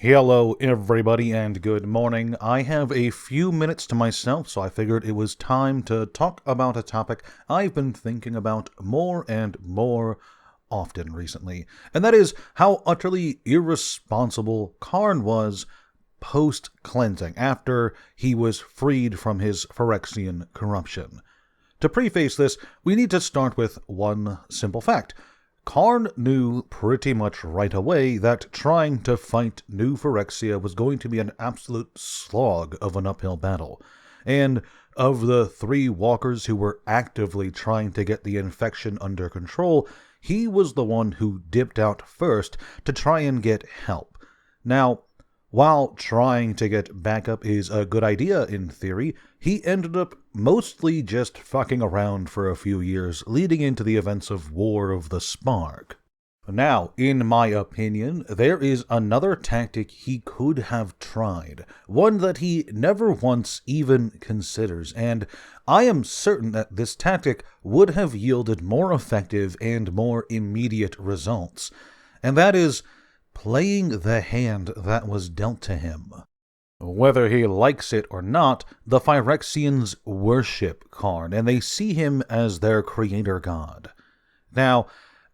Hello everybody and good morning. I have a few minutes to myself, so I figured it was time to talk about a topic I've been thinking about more and more often recently, and that is how utterly irresponsible Karn was post-cleansing after he was freed from his Phyrexian corruption. To preface this, we need to start with one simple fact. Karn knew pretty much right away that trying to fight New Phyrexia was going to be an absolute slog of an uphill battle, and of the three walkers who were actively trying to get the infection under control, he was the one who dipped out first to try and get help. Now, while trying to get backup is a good idea in theory, he ended up mostly just fucking around for a few years, leading into the events of War of the Spark. Now, in my opinion, there is another tactic he could have tried, one that he never once even considers, and I am certain that this tactic would have yielded more effective and more immediate results, and that is playing the hand that was dealt to him. Whether he likes it or not, the Phyrexians worship Karn, and they see him as their creator god. Now,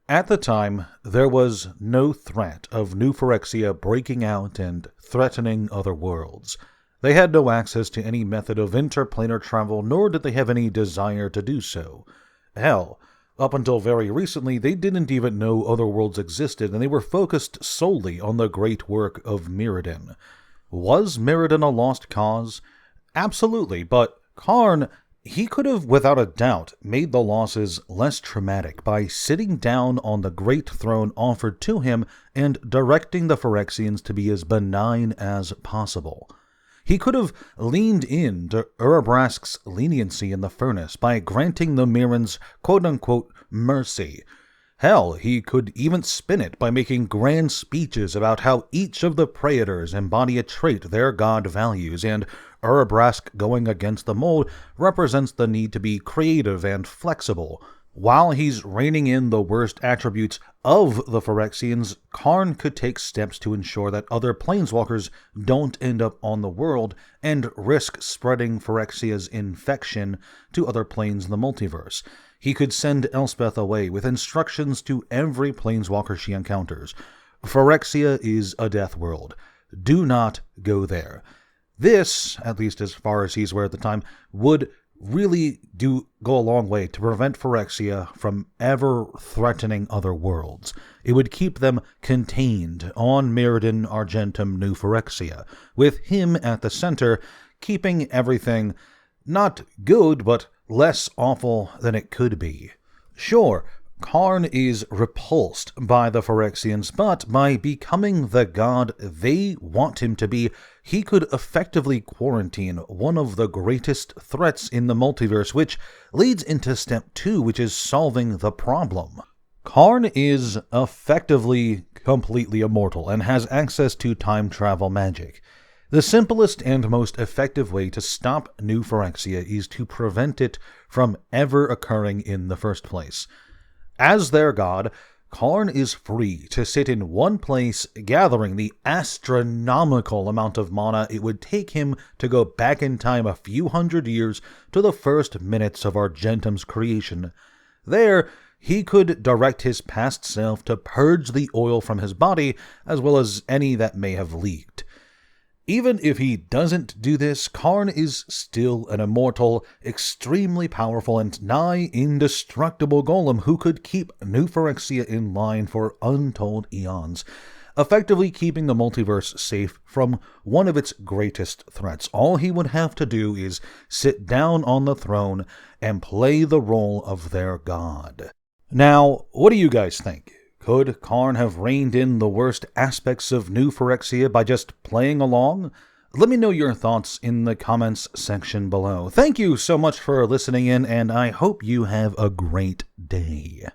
at the time, there was no threat of New Phyrexia breaking out and threatening other worlds. They had no access to any method of interplanar travel, nor did they have any desire to do so. Hell, up until very recently, they didn't even know other worlds existed, and they were focused solely on the great work of Mirrodin. Was Mirrodin a lost cause? Absolutely, but Karn, he could have, without a doubt, made the losses less traumatic by sitting down on the great throne offered to him and directing the Phyrexians to be as benign as possible. He could have leaned in to Urabrask's leniency in the furnace by granting the Mirrans quote-unquote mercy. Hell, he could even spin it by making grand speeches about how each of the Praetors embody a trait their god values, and Urabrask going against the mold represents the need to be creative and flexible. While he's reining in the worst attributes of the Phyrexians, Karn could take steps to ensure that other planeswalkers don't end up on the world and risk spreading Phyrexia's infection to other planes in the multiverse. He could send Elspeth away with instructions to every planeswalker she encounters. Phyrexia is a death world. Do not go there. This, at least as far as he's aware at the time, would really go a long way to prevent Phyrexia from ever threatening other worlds. It would keep them contained on Mirrodin Argentum New Phyrexia, with him at the center, keeping everything not good, but less awful than it could be. Sure, Karn is repulsed by the Phyrexians, but by becoming the god they want him to be, he could effectively quarantine one of the greatest threats in the multiverse, which leads into step 2, which is solving the problem. Karn is effectively completely immortal and has access to time travel magic. The simplest and most effective way to stop New Phyrexia is to prevent it from ever occurring in the first place. As their god, Karn is free to sit in one place, gathering the astronomical amount of mana it would take him to go back in time a few hundred years to the first minutes of Argentum's creation. There, he could direct his past self to purge the oil from his body, as well as any that may have leaked. Even if he doesn't do this, Karn is still an immortal, extremely powerful, and nigh indestructible golem who could keep New Phyrexia in line for untold eons, effectively keeping the multiverse safe from one of its greatest threats. All he would have to do is sit down on the throne and play the role of their god. Now, what do you guys think? Could Karn have reined in the worst aspects of New Phyrexia by just playing along? Let me know your thoughts in the comments section below. Thank you so much for listening in, and I hope you have a great day.